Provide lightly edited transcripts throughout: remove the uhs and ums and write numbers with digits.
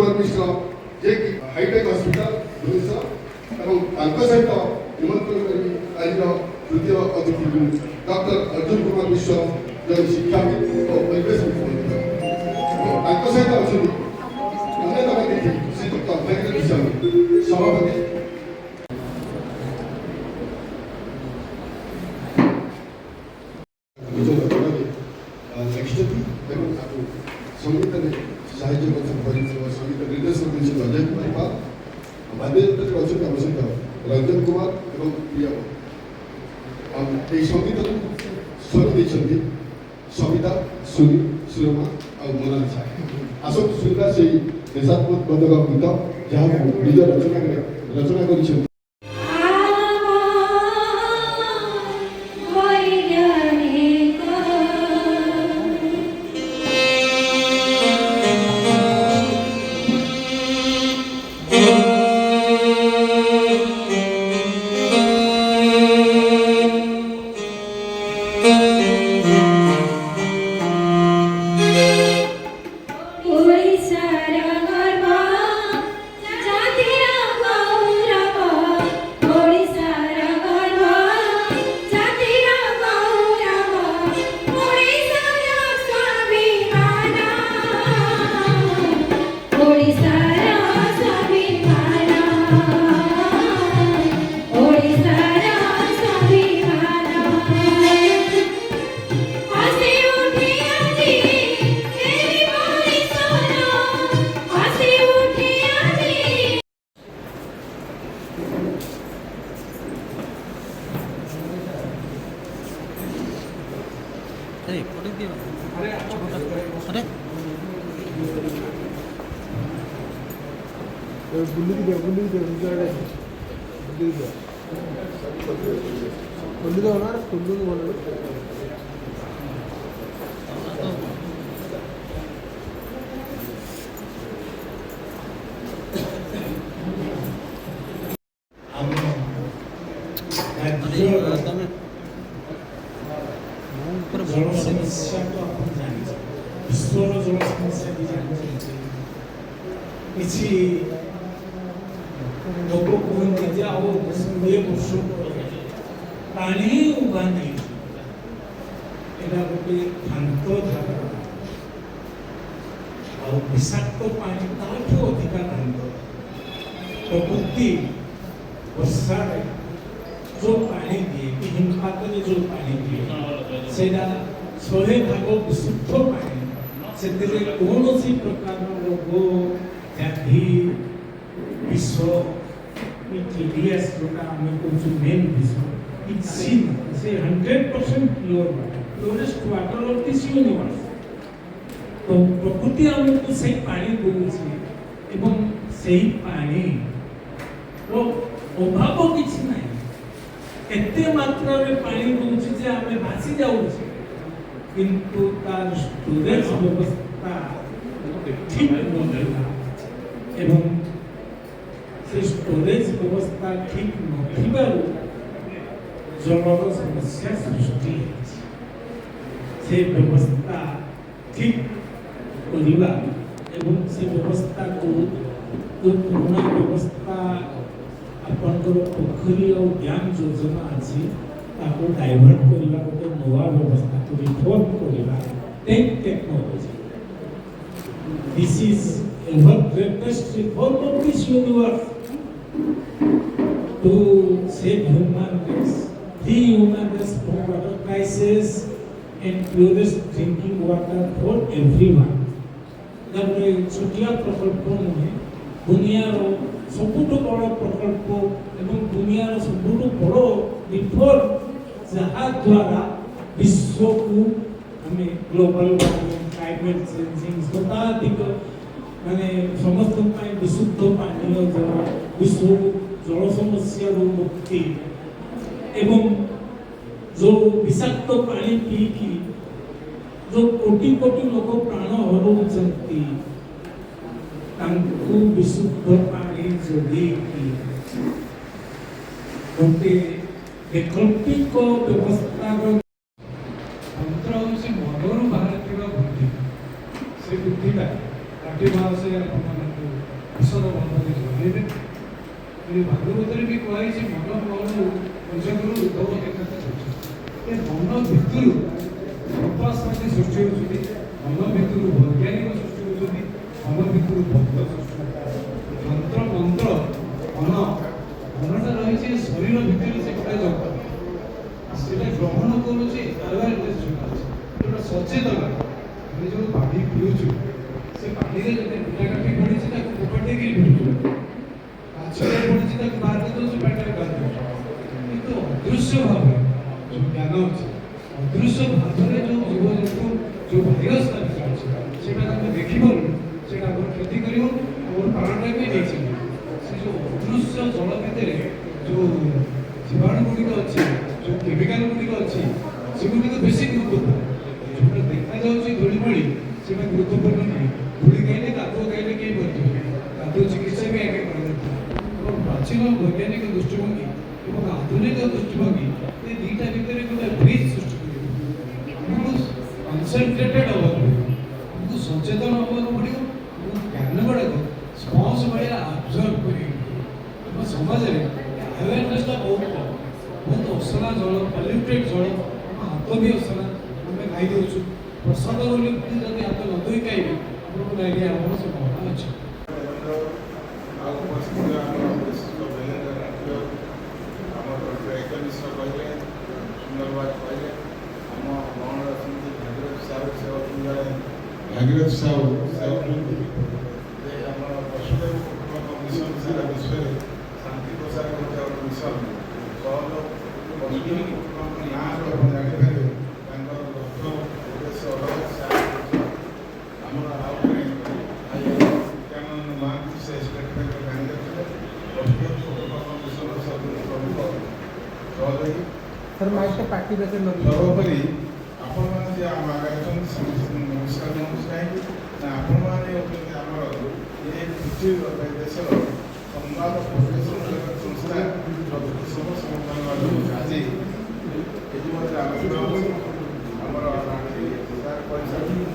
कुमार मिश्र जे कि hi tech hospital Bhubaneswar और सहित निमंत्रण करी आज तृतीय अतिथि डॉक्टर अर्जुन कुमार मिश्र जो शिक्षाविद और परिवेशविद सहित अच्छे अन्यतम अतिथि श्रीयुक्त भेंकट किशोर सभापति संगीत साहित्य संगीत निर्देशक अजय कुमार पाल बाध्ययंत्र अच्छा आम सहित रंजन कुमार और प्रिया ये संगीत स्वर देते सविता सुनी सुरमा और मोनालिसा आसत सुनिला से देशात्मक बंधक गीत जहाँ निज रचना कर जल समस्या तो आप जानी विश्व जल समस्या भी जानी किसी लोग कहते जे आओ 2 वर्ष पानी उगा नहीं एटा गोटे भ्रांत धारणा और विषाक्त पानी ताठू अधिक भ्रांत प्रकृति वर्षा जो पानी दिए कि हिमपात ने जो पानी दिए सेटा 100% विशुद्ध पानी से कौन सी प्रकार रोग व्याधि विश्व TDS जोटा हमें कुछ मेन विश्व किसी से 100% pure purest water of this universe तो प्रकृति हमको सही पानी दूसरी एवं सही पानी वो अभाव किसी नहीं एते मात्रा रे पानी दूसरी जे हमें भासी जाऊ किंतु तार स्टोरेज व्यवस्था ठीक नहीं एवं से स्टोरेज व्यवस्था ठीक नथिबारु जलर समस्या सृष्टि से व्यवस्था ठीक करिबा एवं से व्यवस्था को जो पुराना व्यवस्था आपनकर पोखरी और डैम योजना अछि ताको डाइवर्ट करिबा गोटे नवा व्यवस्था को रिफॉर्म करिबा technology this is ever greatest reform of this universe to save human race, free human race from water crisis and purest drinking water for everyone. जब ये छुटिया प्रकल्प में दुनिया रो सबुठु बड़ प्रकल्प एवं दुनिया रो सबुठु बड़ रिफॉर्म जहाँ द्वारा विश्व को हमें ग्लोबल वार्मिंग क्लाइमेट चेंजिंग शताधिक माने समस्त विशुद्ध पानी जल विश्व जल समस्या मुक्ति एवं जो विषाक्त पानी पी की जो कोटि कोटि लोक प्राण हरौचंती तांकु विशुद्ध पानी जोड़ी की गोटे वैकल्पिक व्यवस्था तंत्र हूँ मनोर भारतीय बुद्धि से बुद्धिटा प्रतिभा से ବିଶଦ ଭାବରେ ଜଣାଇବେ। ଭାଗବତରେ ବି କୁହାଯାଇଛି ମନ ମନରୁ ନିଜରୁ ଉଦ୍ଭବ ଏକାନ୍ତ ଏ ମନ ଭିତରୁ ଉପାସନା ସୃଷ୍ଟି ହେଉଛନ୍ତି, ମନ ଭିତରୁ ବୈଜ୍ଞାନିକ ସୃଷ୍ଟି ହେଉଛନ୍ତି, ମନ ଭିତରୁ ଭକ୍ତ ସୃଷ୍ଟି ହେଉଛନ୍ତି। ତନ୍ତ୍ର ମନ୍ତ୍ର ମନଟା ରହିଛି ଶରୀର ଭିତରେ, ସେ ଗୋଟେ ଜଗତ ସେଟା ଗ୍ରହଣ କରୁଛି, ଆୱାରନେସ୍ ଯୋଗାଉଛି, ଗୋଟେ ସଚେତନ। ଆମେ ଯେଉଁ ପାଣି ପିଉଛୁ ସେ ପାଣିରେ ଯଦି ଗୁଣ୍ଡାକାଠି ପଡ଼ିଛି ତାକୁ ଫୋପାଡ଼ିକି ପିଉଛୁ, କାଛରେ ପଡ଼ିଛି ତାକୁ ବାହାର କରିଦେଉଛୁ, ପାଣିରେ ଗାଧୋଉଛୁ। କିନ୍ତୁ ଅଦୃଶ୍ୟ ଭାବରେ ଯେଉଁ ଜ୍ଞାନ ଅଛି, ଅଦୃଶ୍ୟ ଭାବରେ ଯେଉଁ ଜୀବଜନ୍ତୁ ଯେଉଁ ଭାଇରସ୍ ତା ଭିତରେ ଅଛି, ସେଇଟା ଆମେ ଦେଖିପାରୁନୁ, ସେଇଟା ଆମର କ୍ଷତି କରିବ, ଆମର ପ୍ରାଣଟା ବି ନେଇଯିବ। ସେ ଯେଉଁ ଅଦୃଶ୍ୟ ଜଳ ଭିତରେ ଯେଉଁ ଜୀବାଣୁ ଗୁଡ଼ିକ ଅଛି, ଯେଉଁ କେମିକାଲ ଗୁଡ଼ିକ ଅଛି, ସେଗୁଡ଼ିକ ବେଶୀ ଗୁରୁତ୍ୱପୂର୍ଣ୍ଣ। ଯେଉଁଟା ଦେଖାଯାଉଛି ଧୂଳିମଳି ସେଇଟା ଗୁରୁତ୍ୱପୂର୍ଣ୍ଣ ନାହିଁ। ଧୂଳି ଖାଇଲେ କାଦୁଅ ଖାଇଲେ କେହି ମରିଯିବେ, କାଦୁଅ ଚିକିତ୍ସା ବି ଆଗେ କରାଯାଉଥିଲା। ଏବଂ ପ୍ରାଚୀନ ବୈଜ୍ଞାନିକ ଦୃଷ୍ଟିଭଙ୍ଗୀ ଏବଂ ଆଧୁନିକ ଦୃଷ୍ଟିଭଙ୍ଗୀ ଏ ଦୁଇଟା ଭିତରେ ଗୋଟେ ବ୍ରିଜ୍ ସୃଷ୍ଟି କରିବ। ଆମକୁ କନସେନ୍ଟ୍ରେଟେଡ୍ ହେବାକୁ ପଡ଼ିବ, ଆମକୁ ସଚେତନ ହେବାକୁ ପଡ଼ିବ, ଆମକୁ ଜ୍ଞାନ ଗୁଡ଼ାକ ସ୍ପଞ୍ଜ ଭଳିଆ ଆବଜର୍ଭ କରିବାକୁ ପଡ଼ିବ। ଆମ ସମାଜରେ ଆୱେରନେସ୍ଟା ବହୁତ କମ୍, ବହୁତ ଅସନା ଜଳ, ପଲ୍ୟୁଟେଡ୍ ଜଳ, ଆମ ହାତ ବି ଅସନା, ଆମେ ଖାଇଦେଉଛୁ। ପ୍ରସାଦ ବୋଲି ଯଦି ହାତ ନ ଧୋଇ ଖାଇବେ ଆପଣଙ୍କୁ ଡାଇରିଆ ହେବାର ସମ୍ଭାବନା ଅଛି। ଆଉ ଉପସ୍ଥିତ ଆମର ବିଶିଷ୍ଟ ଆମର ଡକ୍ଟର ଏକ ମିଶ୍ର କହିଲେ, ସୁନ୍ଦରବାଦ କହିଲେ, ଆମ ଗଣରେ ଅଛନ୍ତି ଭାଗୀରଥ ସାହୁ, ସେ ଅଛନ୍ତି ଜଣେ ଭାଗୀରଥ ସାହୁ, ସେ ହେଉଛନ୍ତି ଯେ ଆମର ବସୁଦେବ କୁଟୁମ୍ବକ ମିଶନ ସାରା ବିଶ୍ୱରେ ଶାନ୍ତି ପ୍ରସାର କରୁଥିବା ଗୋଟେ ମିଶନ। ସହଜ ବସୁଦେବ କୁଟୁମ୍ବକ ନାଁରୁ ଆପଣ ଜାଣିପାରିବେ ତାଙ୍କର ଲକ୍ଷ୍ୟ ଉଦ୍ଦେଶ୍ୟ ଅଲଗା। ଆମର ଆଉ ଜଣେ ନିତ୍ୟାନନ୍ଦ ମହାନ୍ତି, ସେ ଷ୍ଟେଟ୍ ବ୍ୟାଙ୍କର ମ୍ୟାନେଜର ଥିଲେ, ବସୁଦେବ କୁଟୁମ୍ବକ ମିଶନର ପ୍ରମୁଖ ସହଯୋଗୀ। ସର୍ବୋପରି ଆପଣମାନେ ଯେ ଆମ ଆଗରେ ଅଛନ୍ତି ସମସ୍ତଙ୍କୁ ନମସ୍କାର ଜଣାଉଛି। କାହିଁକି ନା ଆପଣମାନେ ହେଉଛନ୍ତି ଆମର ଏ ପୃଥିବୀର ଦେଶର ସମ୍ବାଦ ପରିବେଷଣ ସଂସ୍ଥା ସମସ୍ତ ଆଜି ଏଠି ମଧ୍ୟ ଆଲୋଚନା ହେଉଛି। ଆମର ରାକ୍ଷୀ ସାର୍ କହିଛନ୍ତି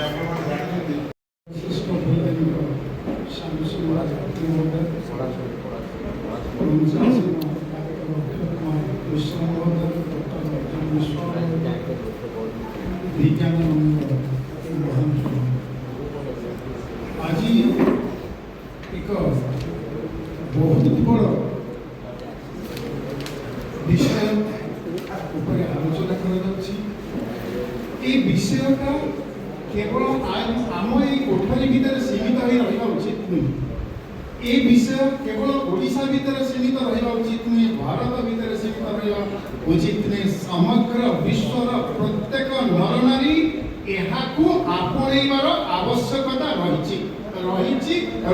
ଆପଣମାନେ ଜାଣିଛନ୍ତି ବିଶିଷ୍ଟ ବୈଜ୍ଞାନିକ ଶ୍ୟାମସୁନ୍ଦର ଆଜି ଏକ ବହୁତ ବଡ଼ ବିଷୟ ଉପରେ ଆଲୋଚନା କରାଯାଉଛି। এই বিষয়টা কেবল ଆମ এই କୋଠରୀ ଭିତରେ ସୀମିତ ହୋଇ ରହିବା ଉଚିତ ନୁହେଁ। এই বিষয় কেবল ଓଡ଼ିଶା ଭିତରେ ସୀମିତ ରହିବା ଉଚିତ ନୁହେଁ, ଭାରତ ଭିତରେ ସୀମିତ ରହିବା ଉଚିତ ନୁହେଁ। ସମଗ୍ର ବିଶ୍ୱର ପ୍ରତ୍ୟେକ ନରନାରୀ ଏହାକୁ ଆପଣେଇବାର ଆବଶ୍ୟକତା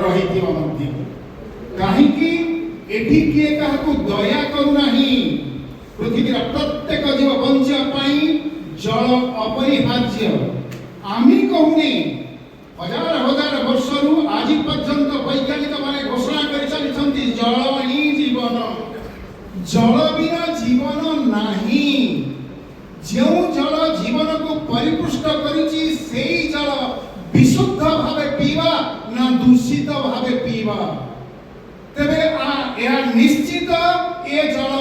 ରହିଥିବ ମଧ୍ୟ। କାହିଁକି ଏଠି କିଏ କାହାକୁ ଦୟା କରୁନାହିଁ। ପୃଥିବୀର ପ୍ରତ୍ୟେକ ଜୀବ ବଞ୍ଚିବା ପାଇଁ ଜଳ ଅପରିହାର୍ଯ୍ୟ। আমি কহুনি হাজার হাজার বর্ষরু আজ পর্যন্ত বৈজ্ঞানিক মানে ঘোষণা করে চালিছন্তি জল হি জীবন। জল বিনা জীবন নাহি। যে জল জীবনকু পরিপুষ্ট করিছি সেই জল বিশুদ্ধ ভাবে পিবা না দূষিত ভাবে পিবা। তবে এরা নিশ্চিত এ জল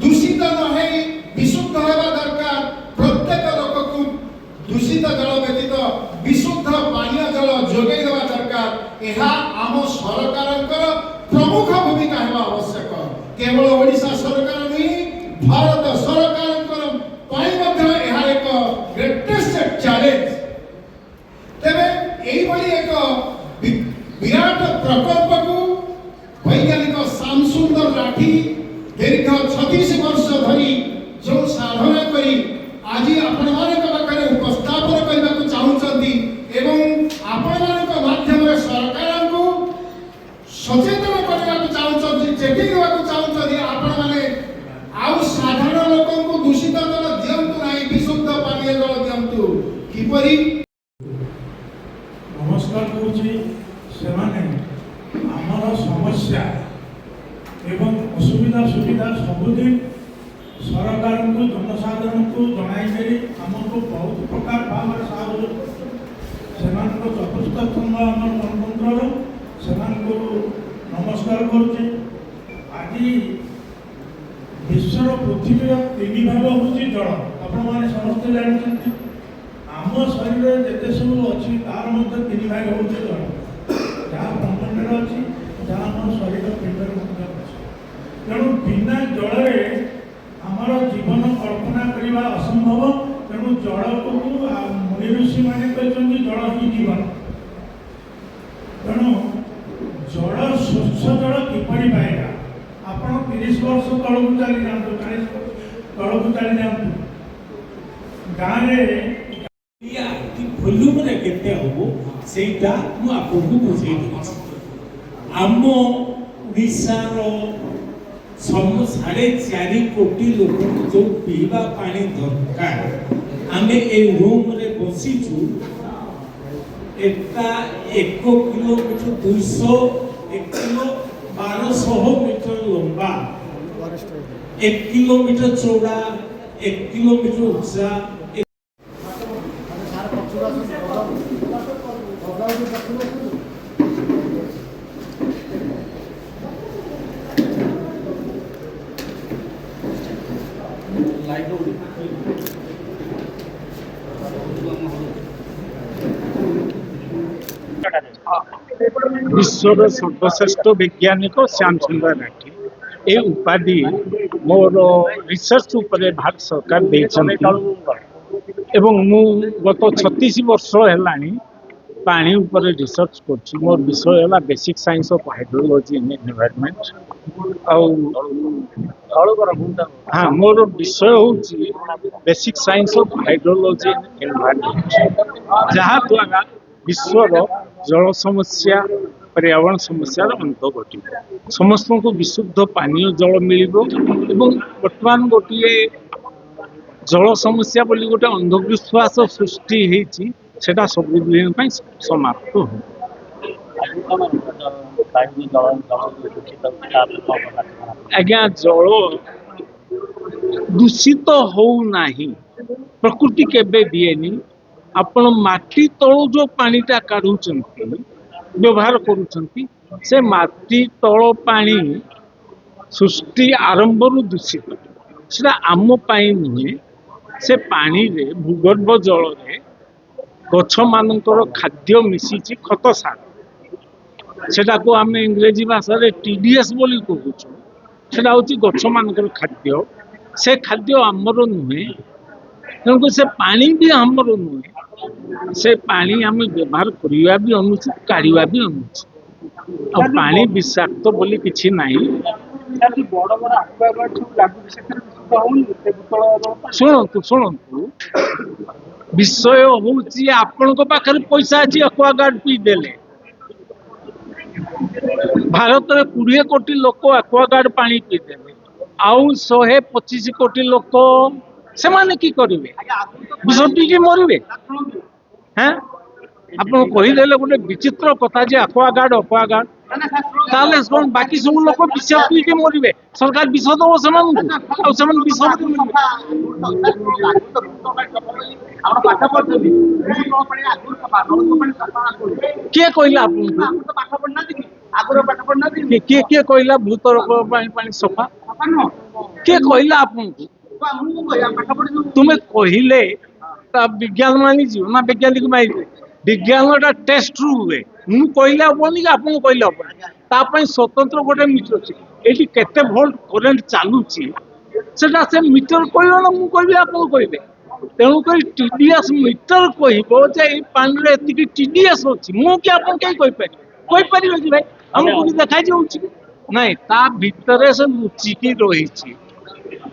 দূষিত নহে বিশুদ্ধ হওয়া দরকার। প্রত্যেক লোককু দূষিত জল ব্যতীত বিশুদ্ধ পানীয় জল যোগাই দেওয়া দরকার। ଏହା ଆମ ସରକାରଙ୍କର ପ୍ରମୁଖ ଭୂମିକା ହେବା ଆବଶ୍ୟକ। କେବଳ ଓଡ଼ିଶା ସରକାର ନୁହେଁ, ଭାରତ ସରକାରଙ୍କର ପାଇଁ ମଧ୍ୟ ଏହା ଏକ ଗ୍ରେଟେଷ୍ଟ ଚ୍ୟାଲେଞ୍ଜ। ତେବେ ଏଇଭଳି ଏକ ବିରାଟ ପ୍ରକଳ୍ପକୁ ବୈଜ୍ଞାନିକ ଶ୍ୟାମସୁନ୍ଦର ଲାଠି ଦୀର୍ଘ 36 ବର୍ଷ ଧରି ଯେଉଁ ସାଧନା କରି ଆଜି ଆପଣମାନଙ୍କ ପାଖରେ ଉପସ୍ଥାପନ କରିବାକୁ ଚାହୁଁଛନ୍ତି ଏବଂ ଆପଣମାନଙ୍କ ମାଧ୍ୟମରେ ସରକାରଙ୍କୁ ସଚେତନ କରିବାକୁ ଚାହୁଁଛନ୍ତି, ଚେତାଇ ଦେବାକୁ ଚାହୁଁଛନ୍ତି ଆପଣମାନେ ଆଉ ସାଧାରଣ ଲୋକଙ୍କୁ ଦୂଷିତ ଜଳ ଦିଅନ୍ତୁ ନାହିଁ, ବିଶୁଦ୍ଧ ପାନୀୟ ଜଳ ଦିଅନ୍ତୁ। କିପରି ନମସ୍କାର କରୁଛି। ସେମାନେ ଆମର ସମସ୍ୟା ଏବଂ ଅସୁବିଧା ସୁବିଧା ସବୁଦିନ ସରକାରଙ୍କୁ ଜନସାଧାରଣଙ୍କୁ ଜଣାଇ ପାଣିରେ ଆମକୁ ବହୁତ ପ୍ରକାର ଭାବରେ ସାହାଯ୍ୟ କରୁଛନ୍ତି। ସେମାନଙ୍କ ଚତୁର୍ଥ ସ୍ତମ୍ଭ ଆମର ଗଣତନ୍ତ୍ରର, ସେମାନଙ୍କୁ ନମସ୍କାର କରୁଛେ। ଆଜି ବିଶ୍ୱର ପୃଥିବୀର 3 ଭାଗ ହେଉଛି ଜଳ। ଆପଣମାନେ ସମସ୍ତେ ଜାଣିଛନ୍ତି ଆମ ଶରୀରରେ ଯେତେ ସବୁ ଅଛି ତାର ମଧ୍ୟ 3 ଭାଗ ହେଉଛି ଜଳ, ଯାହା ବ୍ରହ୍ମାଣ୍ଡରେ ଅଛି, ଯାହା ଆମର ଶରୀର ଭିତରେ ମଧ୍ୟ ଅଛି। ତେଣୁ ବିନା ଜଳରେ ଆମର ଜୀବନ କଳ୍ପନା କରିବା ଅସମ୍ଭବ। ତେଣୁ ଜଳକୁ ମୁନି ଋଷିମାନେ କହିଛନ୍ତି ଜଳ ହିଁ ଜୀବନ। ତେଣୁ ଜଳ, ସ୍ୱଚ୍ଛ ଜଳ କିପରି ପାଇବା? ଆପଣ 30 ବର୍ଷ ତଳକୁ ଚାଲି ଯାଆନ୍ତୁ, 40 ବର୍ଷ ତଳକୁ ଚାଲି ଯାଆନ୍ତୁ, ଗାଁରେ ଭଲ୍ୟୁମରେ କେତେ ହବ ସେଇଟା ମୁଁ ଆପଣଙ୍କୁ ବୁଝେଇ ଦେଉଛି। ଆମ ଓଡ଼ିଶାର 4.5 କୋଟି ଲୋକଙ୍କୁ ଯେଉଁ ପିଇବା ପାଣି ଦରକାର, ଆମେ ଏ ରୁମ୍ରେ ବସିଛୁ, এটা 1 কিলোমিটার 1200 মিটার লম্বা, 1 কিলোমিটার চৌড়া, 1 কিলোমিটার উঁচা। विश्वर सर्वश्रेष्ठ वैज्ञानिक श्यामचंद्र लाठी ए उपाधि मोर रिसर्च उपरे भारत सरकार एवं मु गत 36 वर्ष है पानी उपरे रिसर्च कर मोर विषय है basic science of hydrology in environment. हाँ, मोर विषय हूँ basic science of hydrology in environment, जहाँ द्वारा विश्वर जल समस्या, पर्यावरण समस्यार अंत घटे, समस्त को विशुद्ध पानीय जल मिल। बर्तमान गोटे जल समस्या बोली गोटे अंधविश्वास सृष्टि होती सेटा सबुदिन समाप्त हो। आज्ञा जल दूषित हो नहीं, प्रकृति केबे दिएनी। आपण माटी तळु जो पानीटा काढुचंती व्यवहार करुचंती, से माटी तळ पानी सृष्टि आरंभरू दूषित, सेटा आम पाई नुहे। से पानी रे भूगर्भ जल रे गछ मानकर खाद्य मिसिची खत सार, सेटा को आम इंग्रेजी भाषा रे टीडीएस बोली कहूछु। सेटा होची गछ मानकर खाद्य, से खाद्य आमर नुहे, तेणुक से पानी भी आमर नुहे। से पानी आम व्यवहार करवा भी अनुचित, काढ़ा भी अनुचित। और पानी विषाक्त बोली किछि नहीं। शुणु शुणु विषय हूँ आपण पाखे पैसा अच्छी एक्वागार्ड पी देले। भारत में 20 कोटी लोक एक्वागार्ड पानी पी देले, आउ 125 कोटी लोक से माने की करेंगे? विष पीके मरवे। हाँ, आप कहीदेले गोटे विचित्र कथा जे एक्वागार्ड एक्वागार्ड, ताले बाकी सब लोक विष पीके मरवे, सरकार विष दब से विष किए कहला किए कहला भूतर पानी सफा किए कहला आपको? तुम्हें कहले विज्ञान मानी जीव ना वैज्ञानिक मानी विज्ञान टेस्ट रू हुए। मु कहले हेनी कि आपको कहले हे स्वतंत्र गोटे मीटर अच्छे ये केते वोल्ट करेन्ट चलुची सेटा से मीटर कहला ना मु कहबी आपको कहबे। तेणुक टीडीएस मीटर कह पानी एति टीडीएस अच्छी मु कि आप कहीं कहीपर कि भाई आमको भी देखा जाऊँगी नाई ता भितर से लुचिकी रही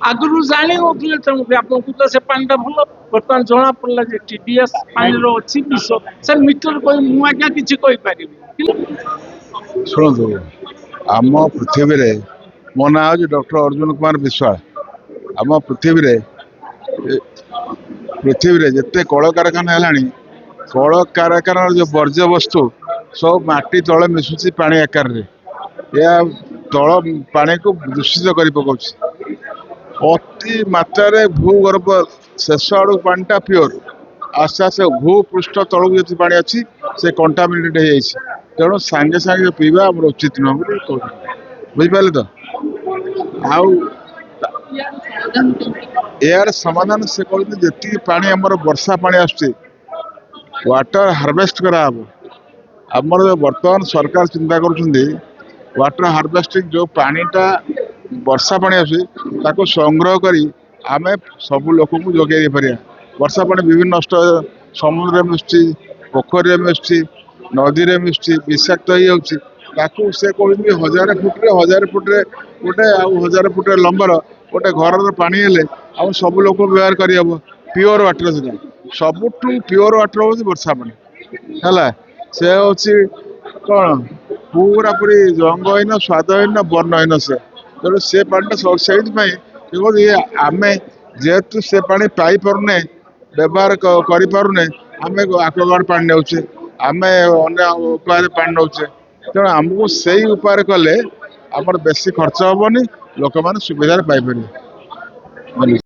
आगु जानी नी। तेणुक आपको तो से पानीटा भल बर्तमान जना पड़ा टीडीएस पानी अच्छी विष से मीटर कह मुझे किसी कहीपर। शुणु आम पृथ्वी मो ना हूँ डॉक्टर अर्जुन कुमार विश्वास। आम पृथ्वी जिते कल कारखाना है कल कारखाना जो वर्ज्य वस्तु सब माटी तले मिशुची पानी आकार या तल पानी को दूषित कर पकाउछि। अति मात्रा भूगर्भ शेष आड़ पानीटा प्योर आस्ते आस्ते भूपृष्ठ तलू जी पानी अच्छी से कंटामिनेट हो तेणु सांगे सांगे पीवा आम उचित नुह बुझिपारे तो आउ यार समाधान से कहते जी पानी आमर वर्षा पानी आसुचे वाटर हार्वेस्ट कराहब आमर बर्तमान सरकार चिंता करुँच वाटर हार्वेस्टिंग जो पानीटा वर्षा पानी आसुचे संग्रह करी आमे सब लोक को जोगे पारिया वर्षा पानी विभिन्न नष्ट समुद्र में मिशुची पोखरी में मिशुची नदी में मिशुची विषाक्त हो जाऊँगी से कहते 1000 फुट्रे गोटे आउ 1000 फुट्रे लंबर गोटे घर पानी हेले आम सब लोक व्यवहार करहब प्योर वाटर से सबुठू प्योर वाटर हूँ वर्षा पानी है से हूँ कौन पूरा पूरी रंगहीन स्वादहीन वर्णहीन से तेणु से पानीटा से आम जेहेतु से पानी पाई पारुने व्यवहार करें आम आक्वागार्ड पानी नौचे आम अन्य उपाय पानी नौचे तेणु आमको से उपाय कले आमर बेसी खर्च हेनी लोक मैंने सुविधा पाई।